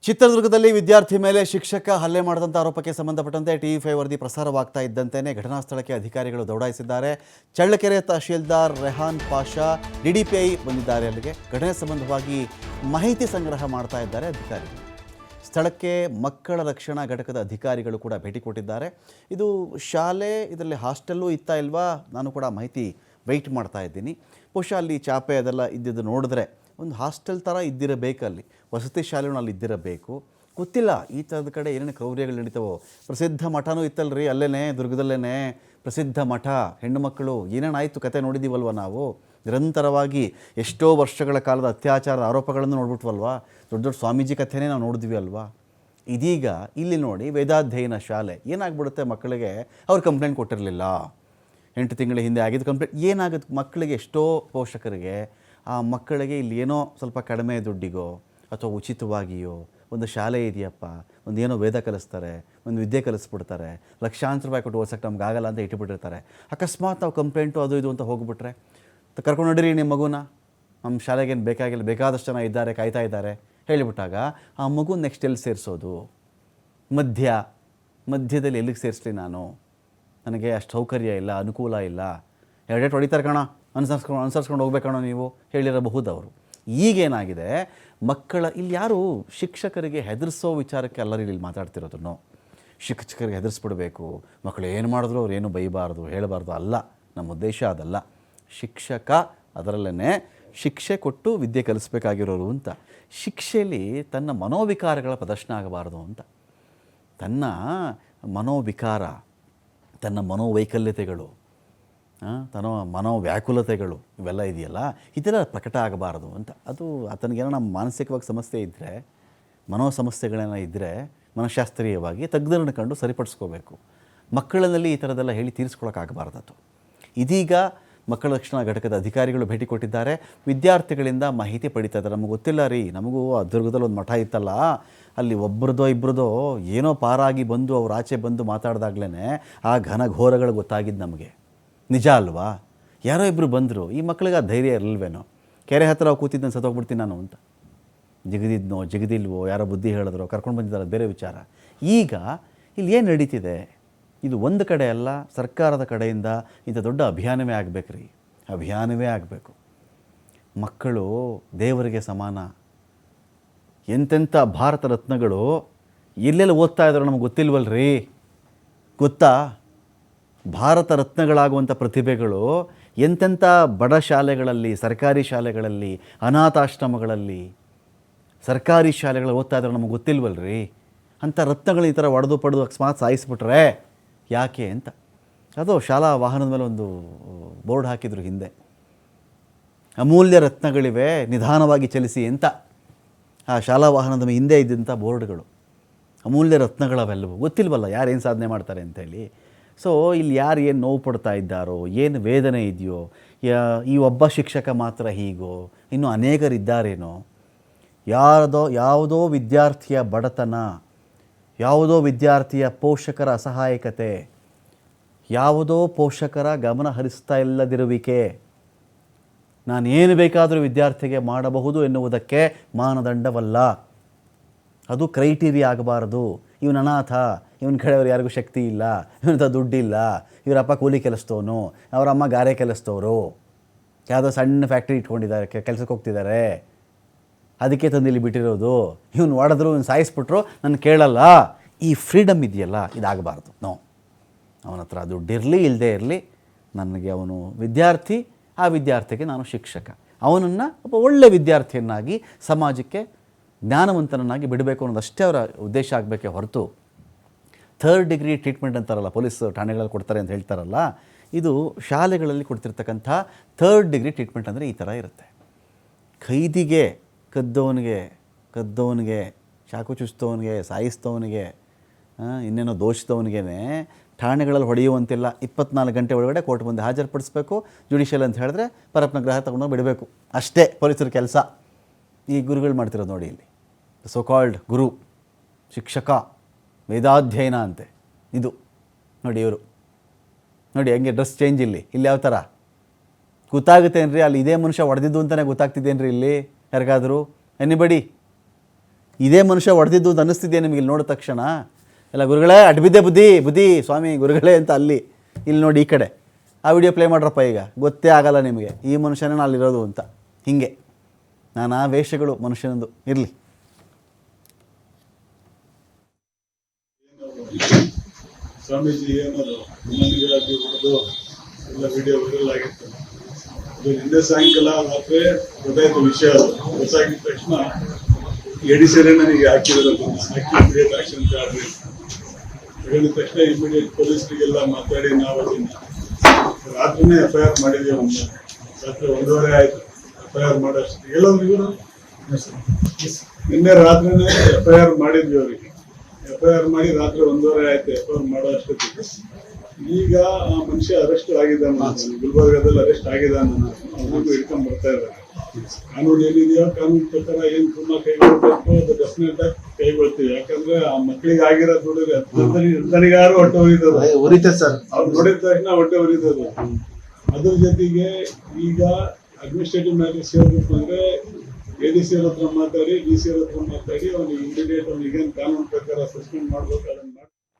ಚಿತ್ರದುರ್ಗದಲ್ಲಿ ವಿದ್ಯಾರ್ಥಿ ಮೇಲೆ ಶಿಕ್ಷಕ ಹಲ್ಲೆ ಮಾಡಿದಂಥ ಆರೋಪಕ್ಕೆ ಸಂಬಂಧಪಟ್ಟಂತೆ ಟಿವಿ5 ವರದಿ ಪ್ರಸಾರವಾಗ್ತಾ ಇದ್ದಂತೆಯೇ ಘಟನಾ ಸ್ಥಳಕ್ಕೆ ಅಧಿಕಾರಿಗಳು ದೌಡಾಯಿಸಿದ್ದಾರೆ. ಚಳ್ಳಕೆರೆ ತಹಶೀಲ್ದಾರ್ ರೆಹಾನ್ ಪಾಷಾ ಡಿಡಿಪಿಐ ಬಂದಿದ್ದಾರೆ. ಅಲ್ಲಿಗೆ ಘಟನೆ ಸಂಬಂಧವಾಗಿ ಮಾಹಿತಿ ಸಂಗ್ರಹ ಮಾಡ್ತಾ ಇದ್ದಾರೆ ಅಧಿಕಾರಿಗಳು. ಸ್ಥಳಕ್ಕೆ ಮಕ್ಕಳ ರಕ್ಷಣಾ ಘಟಕದ ಅಧಿಕಾರಿಗಳು ಕೂಡ ಭೇಟಿ ಕೊಟ್ಟಿದ್ದಾರೆ. ಇದು ಶಾಲೆ, ಇದರಲ್ಲಿ ಹಾಸ್ಟೆಲ್ಲೂ ಇತ್ತಾ ಇಲ್ವಾ, ನಾನು ಕೂಡ ಮಾಹಿತಿ ವೆಯ್ಟ್ ಮಾಡ್ತಾ ಇದ್ದೀನಿ. ಬಹುಶಃ ಅಲ್ಲಿ ಚಾಪೆ ಅದೆಲ್ಲ ಇದ್ದಿದ್ದು ನೋಡಿದ್ರೆ ಒಂದು ಹಾಸ್ಟೆಲ್ ಥರ ಇದ್ದಿರಬೇಕಲ್ಲಿ, ವಸತಿ ಶಾಲೆನೂ ಅಲ್ಲಿ ಇದ್ದಿರಬೇಕು. ಗೊತ್ತಿಲ್ಲ ಈ ಥರದ ಕಡೆ ಏನೇನು ಕ್ರೌರ್ಯಗಳು ನಡೀತವೋ. ಪ್ರಸಿದ್ಧ ಮಠನೂ ಇತ್ತಲ್ರಿ ಅಲ್ಲೇ ದುರ್ಗದಲ್ಲೇ ಪ್ರಸಿದ್ಧ ಮಠ. ಹೆಣ್ಣು ಮಕ್ಕಳು ಏನೇನಾಯಿತು ಕತೆ ನೋಡಿದ್ದೀವಲ್ವ ನಾವು. ನಿರಂತರವಾಗಿ ಎಷ್ಟೋ ವರ್ಷಗಳ ಕಾಲದ ಅತ್ಯಾಚಾರದ ಆರೋಪಗಳನ್ನು ನೋಡ್ಬಿಟ್ವಲ್ವ. ದೊಡ್ಡ ದೊಡ್ಡ ಸ್ವಾಮೀಜಿ ಕಥೆನೇ ನಾವು ನೋಡಿದ್ವಿ ಅಲ್ವಾ. ಇದೀಗ ಇಲ್ಲಿ ನೋಡಿ ವೇದಾಧ್ಯಯನ ಶಾಲೆ ಏನಾಗ್ಬಿಡುತ್ತೆ, ಮಕ್ಕಳಿಗೆ ಅವ್ರು ಕಂಪ್ಲೇಂಟ್ ಕೊಟ್ಟಿರಲಿಲ್ಲ. 8 ತಿಂಗಳ ಹಿಂದೆ ಆಗಿದ್ದು ಕಂಪ್ಲೇಂಟ್. ಏನಾಗುತ್ತೆ ಮಕ್ಕಳಿಗೆ, ಎಷ್ಟೋ ಪೋಷಕರಿಗೆ ಆ ಮಕ್ಕಳಿಗೆ ಇಲ್ಲಿ ಏನೋ ಸ್ವಲ್ಪ ಕಡಿಮೆ ದುಡ್ಡಿಗೋ ಅಥವಾ ಉಚಿತವಾಗಿಯೋ ಒಂದು ಶಾಲೆ ಇದೆಯಪ್ಪ, ಒಂದು ಏನೋ ವೇದ ಕಲಿಸ್ತಾರೆ, ಒಂದು ವಿದ್ಯೆ ಕಲಿಸ್ಬಿಡ್ತಾರೆ, ಲಕ್ಷಾಂತರ ರೂಪಾಯಿ ಕೊಟ್ಟು ಓದ್ಸಕ್ಕೆ ನಮ್ಗೆ ಆಗಲ್ಲ ಅಂತ ಇಟ್ಟುಬಿಟ್ಟಿರ್ತಾರೆ. ಅಕಸ್ಮಾತ್ ನಾವು ಕಂಪ್ಲೇಂಟು ಅದು ಇದು ಅಂತ ಹೋಗ್ಬಿಟ್ರೆ, ಕರ್ಕೊಂಡು ನೋಡಿರಿ ನಿಮ್ಮ ಮಗುನ, ನಮ್ಮ ಶಾಲೆಗೇನು ಬೇಕಾಗಿಲ್ಲ, ಬೇಕಾದಷ್ಟು ಜನ ಇದ್ದಾರೆ, ಕಾಯ್ತಾ ಇದ್ದಾರೆ ಹೇಳಿಬಿಟ್ಟಾಗ ಆ ಮಗು ನೆಕ್ಸ್ಟ್ ಎಲ್ಲಿ ಸೇರಿಸೋದು? ಮಧ್ಯದಲ್ಲಿ ಎಲ್ಲಿಗೆ ಸೇರಿಸ್ಲಿ ನಾನು? ನನಗೆ ಅಷ್ಟು ಸೌಕರ್ಯ ಇಲ್ಲ, ಅನುಕೂಲ ಇಲ್ಲ, ಎರಡೇಟು ಹೊಡಿತಾರೆ ಕಣ, ಅನುಸರಿಸ್ಕೊಂಡು ಹೋಗ್ಬೇಕಣೋ ನೀವು ಹೇಳಿರಬಹುದು ಅವರು. ಈಗೇನಾಗಿದೆ, ಮಕ್ಕಳ ಇಲ್ಲಿ ಯಾರು ಶಿಕ್ಷಕರಿಗೆ ಹೆದರಿಸೋ ವಿಚಾರಕ್ಕೆ ಎಲ್ಲರೂ ಇಲ್ಲಿ ಮಾತಾಡ್ತಿರೋದನ್ನು. ಶಿಕ್ಷಕರಿಗೆ ಹೆದರಿಸ್ಬಿಡ್ಬೇಕು, ಮಕ್ಕಳು ಏನು ಮಾಡಿದ್ರು ಅವ್ರು ಏನು ಬೈಬಾರ್ದು, ಹೇಳಬಾರ್ದು, ಅಲ್ಲ, ನಮ್ಮ ಉದ್ದೇಶ ಅದಲ್ಲ. ಶಿಕ್ಷಕ ಅದರಲ್ಲೇ ಶಿಕ್ಷೆ ಕೊಟ್ಟು ವಿದ್ಯೆ ಕಲಿಸ್ಬೇಕಾಗಿರೋರು ಅಂತ. ಶಿಕ್ಷೆಯಲ್ಲಿ ತನ್ನ ಮನೋವಿಕಾರಗಳ ಪ್ರದರ್ಶನ ಆಗಬಾರ್ದು ಅಂತ. ತನ್ನ ಮನೋವಿಕಾರ, ತನ್ನ ಮನೋವೈಕಲ್ಯತೆಗಳು, ತನ್ನ ಮನೋವ್ಯಾಕುಲತೆಗಳು ಇವೆಲ್ಲ ಇದೆಯಲ್ಲ, ಇದೆಲ್ಲ ಪ್ರಕಟ ಆಗಬಾರ್ದು ಅಂತ. ಅದು ಆತನಿಗೇನೋ ನಮ್ಮ ಮಾನಸಿಕವಾಗಿ ಸಮಸ್ಯೆ ಇದ್ದರೆ, ಮನೋ ಸಮಸ್ಯೆಗಳೇನೋ ಇದ್ದರೆ ಮನಃಶಾಸ್ತ್ರೀಯವಾಗಿ ತಜ್ಞರನ್ನು ಕಂಡು ಸರಿಪಡಿಸ್ಕೋಬೇಕು. ಮಕ್ಕಳಲ್ಲಿ ಈ ಥರದ್ದೆಲ್ಲ ಹೇಳಿ ತೀರಿಸ್ಕೊಳಕ್ಕಾಗಬಾರ್ದು. ಇದೀಗ ಮಕ್ಕಳ ರಕ್ಷಣಾ ಘಟಕದ ಅಧಿಕಾರಿಗಳು ಭೇಟಿ ಕೊಟ್ಟಿದ್ದಾರೆ. ವಿದ್ಯಾರ್ಥಿಗಳಿಂದ ಮಾಹಿತಿ ಪಡಿತಾ ಇದ್ದಾರೆ. ನಮಗೆ ಗೊತ್ತಿಲ್ಲ ರೀ, ನಮಗೂ ಆ ದುರ್ಗದಲ್ಲಿ ಒಂದು ಮಠ ಇತ್ತಲ್ಲ, ಅಲ್ಲಿ ಒಬ್ಬರದೋ ಇಬ್ಬರದೋ ಏನೋ ಪಾರಾಗಿ ಬಂದು ಅವ್ರು ಆಚೆ ಬಂದು ಮಾತಾಡ್ದಾಗ್ಲೇ ಆ ಘನಘೋರಗಳು ಗೊತ್ತಾಗಿದ್ದು ನಮಗೆ. ನಿಜ ಅಲ್ವಾ? ಯಾರೋ ಇಬ್ಬರು ಬಂದರು, ಈ ಮಕ್ಕಳಿಗೆ ಆ ಧೈರ್ಯ ಇರಲ್ವೇನೋ, ಕೆರೆ ಹತ್ತಿರ ಕೂತಿದ್ದನ್ನು ಸತ್ತೋಗ್ಬಿಡ್ತೀನಿ ನಾನು ಅಂತ. ಜಿಗದಿಲ್ವೋ, ಯಾರೋ ಬುದ್ಧಿ ಹೇಳಿದ್ರೋ ಕರ್ಕೊಂಡು ಬಂದಿದ್ದಾರೆ, ಬೇರೆ ವಿಚಾರ. ಈಗ ಇಲ್ಲಿ ಏನು ನಡೀತಿದೆ, ಇದು ಒಂದು ಕಡೆ ಅಲ್ಲ, ಸರ್ಕಾರದ ಕಡೆಯಿಂದ ಇಂಥ ದೊಡ್ಡ ಅಭಿಯಾನವೇ ಆಗಬೇಕ್ರಿ. ಅಭಿಯಾನವೇ ಆಗಬೇಕು. ಮಕ್ಕಳು ದೇವರಿಗೆ ಸಮಾನ. ಎಂತೆಂಥ ಭಾರತ ರತ್ನಗಳು ಎಲ್ಲೆಲ್ಲಿ ಓದ್ತಾ ಇದ್ದಾರೋ ನಮಗೆ ಗೊತ್ತಿಲ್ವಲ್ರಿ. ಗೊತ್ತಾ? ಭಾರತ ರತ್ನಗಳಾಗುವಂಥ ಪ್ರತಿಭೆಗಳು ಎಂತೆಂಥ ಬಡ ಶಾಲೆಗಳಲ್ಲಿ, ಸರ್ಕಾರಿ ಶಾಲೆಗಳಲ್ಲಿ, ಅನಾಥಾಶ್ರಮಗಳಲ್ಲಿ, ಸರ್ಕಾರಿ ಶಾಲೆಗಳಲ್ಲಿ ಓದ್ತಾ ಇದ್ದಾರೆ ನಮಗೆ ಗೊತ್ತಿಲ್ವಲ್ರಿ. ಅಂಥ ರತ್ನಗಳು ಈ ಥರ ಒಡೆದು ಪಡೆದು ಅಕಸ್ಮಾತ್ ಸಾಯಿಸ್ಬಿಟ್ರೆ ಯಾಕೆ ಅಂತ. ಅದು ಶಾಲಾ ವಾಹನದ ಮೇಲೆ ಒಂದು ಬೋರ್ಡ್ ಹಾಕಿದ್ರು ಹಿಂದೆ, ಅಮೂಲ್ಯ ರತ್ನಗಳಿವೆ ನಿಧಾನವಾಗಿ ಚಲಿಸಿ ಅಂತ. ಆ ಶಾಲಾ ವಾಹನದ ಹಿಂದೆ ಇದ್ದಂಥ ಬೋರ್ಡ್ಗಳು, ಅಮೂಲ್ಯ ರತ್ನಗಳವೆಲ್ಲವೂ ಗೊತ್ತಿಲ್ವಲ್ಲ ಯಾರೇನು ಸಾಧನೆ ಮಾಡ್ತಾರೆ ಅಂತೇಳಿ. ಸೊ ಇಲ್ಲಿ ಯಾರು ಏನು ನೋವು ಪಡ್ತಾ ಇದ್ದಾರೋ, ಏನು ವೇದನೆ ಇದೆಯೋ, ಈ ಒಬ್ಬ ಶಿಕ್ಷಕ ಮಾತ್ರ ಹೀಗೋ, ಇನ್ನೂ ಅನೇಕರಿದ್ದಾರೇನೋ, ಯಾವುದೋ ವಿದ್ಯಾರ್ಥಿಯ ಬಡತನ, ಯಾವುದೋ ವಿದ್ಯಾರ್ಥಿಯ ಪೋಷಕರ ಅಸಹಾಯಕತೆ, ಯಾವುದೋ ಪೋಷಕರ ಗಮನ ಹರಿಸ್ತಾ ಇಲ್ಲದಿರುವಿಕೆ, ನಾನೇನು ಬೇಕಾದರೂ ವಿದ್ಯಾರ್ಥಿಗೆ ಮಾಡಬಹುದು ಎನ್ನುವುದಕ್ಕೆ ಮಾನದಂಡವಲ್ಲ. ಅದು ಕ್ರೈಟೀರಿಯಾ ಆಗಬಾರ್ದು. ಇವನು ಅನಾಥ, ಇವನ ಕಡೆಯವ್ರು ಯಾರಿಗೂ ಶಕ್ತಿ ಇಲ್ಲ, ಇವನಂಥ ದುಡ್ಡಿಲ್ಲ, ಇವರಪ್ಪ ಕೂಲಿ ಕೆಲಸದವನು, ಅವರಮ್ಮ ಗಾರೆ ಕೆಲಸದವರು, ಯಾವುದೋ ಸಣ್ಣ ಫ್ಯಾಕ್ಟ್ರಿ ಇಟ್ಕೊಂಡಿದ್ದಾರೆ, ಕೆಲಸಕ್ಕೆ ಹೋಗ್ತಿದ್ದಾರೆ, ಅದಕ್ಕೆ ತಂದಿಲ್ಲಿ ಬಿಟ್ಟಿರೋದು, ಇವನು ಹೊಡೆದ್ರು, ಇವನು ಸಾಯಿಸ್ಬಿಟ್ರು, ನಾನು ಕೇಳಲ್ಲ. ಈ ಫ್ರೀಡಮ್ ಇದೆಯಲ್ಲ, ಇದಾಗಬಾರ್ದು. ಅವನ ಹತ್ರ ದುಡ್ಡಿರಲಿ ಇಲ್ಲದೇ ಇರಲಿ, ನನಗೆ ಅವನು ವಿದ್ಯಾರ್ಥಿ, ಆ ವಿದ್ಯಾರ್ಥಿಗೆ ನಾನು ಶಿಕ್ಷಕ, ಅವನನ್ನು ಒಬ್ಬ ಒಳ್ಳೆಯ ವಿದ್ಯಾರ್ಥಿಯನ್ನಾಗಿ ಸಮಾಜಕ್ಕೆ ಜ್ಞಾನವಂತನನ್ನಾಗಿ ಬಿಡಬೇಕು ಅನ್ನೋದಷ್ಟೇ ಅವರ ಉದ್ದೇಶ ಆಗಬೇಕೇ ಹೊರತು, 3rd ಡಿಗ್ರಿ ಟ್ರೀಟ್ಮೆಂಟ್ ಅಂತಾರಲ್ಲ, ಪೊಲೀಸ್ ಠಾಣೆಗಳಲ್ಲಿ ಕೊಡ್ತಾರೆ ಅಂತ ಹೇಳ್ತಾರಲ್ಲ, ಇದು ಶಾಲೆಗಳಲ್ಲಿ ಕೊಡ್ತಿರ್ತಕ್ಕಂಥ 3rd ಡಿಗ್ರಿ ಟ್ರೀಟ್ಮೆಂಟ್ ಅಂದರೆ ಈ ಥರ ಇರುತ್ತೆ. ಖೈದಿಗೆ, ಕದ್ದವನಿಗೆ, ಚಾಕು ಚುಚ್ಚಿದವನಿಗೆ, ಸಾಯಿಸಿದವನಿಗೆ, ಇನ್ನೇನೋ ದೋಷಿದವನಿಗೇ ಠಾಣೆಗಳಲ್ಲಿ ಹೊಡೆಯುವಂತಿಲ್ಲ. 24 ಗಂಟೆ ಒಳಗಡೆ ಕೋರ್ಟ್ ಮುಂದೆ ಹಾಜರುಪಡಿಸ್ಬೇಕು. ಜುಡಿಷಿಯಲ್ ಅಂತ ಹೇಳಿದ್ರೆ ಪರಪ್ಪನ ಗ್ರಹ ತಗೊಂಡೋಗಿ ಬಿಡಬೇಕು, ಅಷ್ಟೇ ಪೊಲೀಸರ ಕೆಲಸ. ಈ ಗುರುಗಳು ಮಾಡ್ತಿರೋದು ನೋಡಿ, ಇಲ್ಲಿ ಸೋಕಾಲ್ಡ್ ಗುರು, ಶಿಕ್ಷಕ, ವೇದಾಧ್ಯಯನ ಅಂತೆ ಇದು ನೋಡಿ. ಇವರು ನೋಡಿ ಹೆಂಗೆ ಡ್ರೆಸ್ ಚೇಂಜ್, ಇಲ್ಲಿ ಯಾವ ಥರ ಗೊತ್ತಾಗುತ್ತೇನ್ರಿ? ಅಲ್ಲಿ ಇದೇ ಮನುಷ್ಯ ಹೊಡೆದಿದ್ದು ಅಂತಲೇ ಗೊತ್ತಾಗ್ತಿದ್ದೇನ್ರಿ ಇಲ್ಲಿ ಯಾರಿಗಾದರೂ? ಎನಿಬಡಿ ಇದೇ ಮನುಷ್ಯ ಹೊಡೆದಿದ್ದು ಅಂತ ಅನ್ನಿಸ್ತಿದೆಯಾ ನಿಮಗೆ ಇಲ್ಲಿ ನೋಡಿದ ತಕ್ಷಣ? ಎಲ್ಲ ಗುರುಗಳೇ ಅಡ್ಬಿದ್ದೆ ಬುದ್ಧಿ ಬುದ್ಧಿ ಸ್ವಾಮಿ ಗುರುಗಳೇ ಅಂತ ಅಲ್ಲಿ, ಇಲ್ಲಿ ನೋಡಿ ಈ ಕಡೆ ಆ ವಿಡಿಯೋ ಪ್ಲೇ ಮಾಡ್ರಪ್ಪ. ಈಗ ಗೊತ್ತೇ ಆಗಲ್ಲ ನಿಮಗೆ ಈ ಮನುಷ್ಯನೇ ಅಲ್ಲಿರೋದು ಅಂತ. ಹೀಗೆ ನಾನಾ ವೇಷಗಳು ಮನುಷ್ಯನದು ಇರಲಿ. ಸ್ವಾಮೀಜಿ ಏನದು ಮನೆಗಾಗಿ ಹೊಡೆದು ಎಲ್ಲ ವಿಡಿಯೋ ವೈರಲ್ ಆಗಿತ್ತು. ಅದು ನಿನ್ನೆ ಸಾಯಂಕಾಲ ರಾತ್ರಿ ಗೊತ್ತಾಯ್ತು ವಿಷಯ. ಅದು ಗೊತ್ತಾಗಿದ ತಕ್ಷಣ ಎಡಿಸರೇ ನನಗೆ ಹಾಕಿರೋದು, ಹಾಕಿ ಇಮಿಡಿಯೇಟ್ ಆಕ್ಷನ್ ತಗೊಳ್ಳಿ ಹೇಳಿದ ತಕ್ಷಣ ಇಮಿಡಿಯೇಟ್ ಪೊಲೀಸರಿಗೆಲ್ಲ ಮಾತಾಡಿ ನಾವು ಅದನ್ನ ರಾತ್ರಿನೇ FIR ಮಾಡಿದ್ದೀವಿ. ಒಂದು ರಾತ್ರಿ 1:30 ಆಯ್ತು FIR ಮಾಡೋಷ್ಟು ಹೇಳೋದು ಇವರು. ನಿನ್ನೆ ರಾತ್ರಿನೇ FIR ಮಾಡಿದ್ವಿ ಅವರಿಗೆ. FIR ಮಾಡಿ ರಾತ್ರಿ 1:30 ಆಯ್ತು FIR ಮಾಡೋ ಅಷ್ಟೊತ್ತಿಗೆ. ಈಗ ಆ ಮನುಷ್ಯ ಅರೆಸ್ಟ್ ಆಗಿದ್ದಾನೆ, ಗುಲ್ಬರ್ಗಾದಲ್ಲಿ ಅರೆಸ್ಟ್ ಆಗಿದ್ದಾನೆ. ಅವನಿಗೂ ಹಿಡ್ಕೊಂಡ್ ಬರ್ತಾ ಇದ್ದಾರೆ. ಕಾನೂನು ಏನಿದೆಯೋ ಕಾನೂನು ಪ್ರಕಾರ ಏನ್ ಕ್ರಮ ಕೈಗೊಳ್ಬೇಕು ಅದು ಡೆಫಿನೆಟ್ ಆಗಿ ಕೈಗೊಳ್ತೀವಿ. ಯಾಕಂದ್ರೆ ಆ ಮಕ್ಕಳಿಗೆ ಆಗಿರೋ ದುಡಿದ್ರೆ ತನಿಗಾರು ಹೊಟ್ಟೆ ಉರಿತದೆ ಸರ್. ಅವ್ರು ನೋಡಿದ ತಕ್ಷಣ ಹೊಟ್ಟೆ ಉರಿತದೆ. ಅದ್ರ ಜೊತೆಗೆ ಈಗ ಅಡ್ಮಿನಿಸ್ಟ್ರೇಟಿವ್ ಮ್ಯಾಟರ್ಸ್ ಹೇಳ್ಬೇಕು ಅಂದ್ರೆ ADC ಹತ್ರ ಮಾತಾಡಿ DC ಹತ್ರ ಮಾತಾಡಿ ಅವ್ನಿಗೆ ಇಮಿಡಿಯೇಟ್ ಅವ್ನಿಗೆ ಕಾನೂನು ಪ್ರಕಾರ ಸಸ್ಪೆಂಡ್ ಮಾಡ್ಬೇಕು ಅದನ್ನ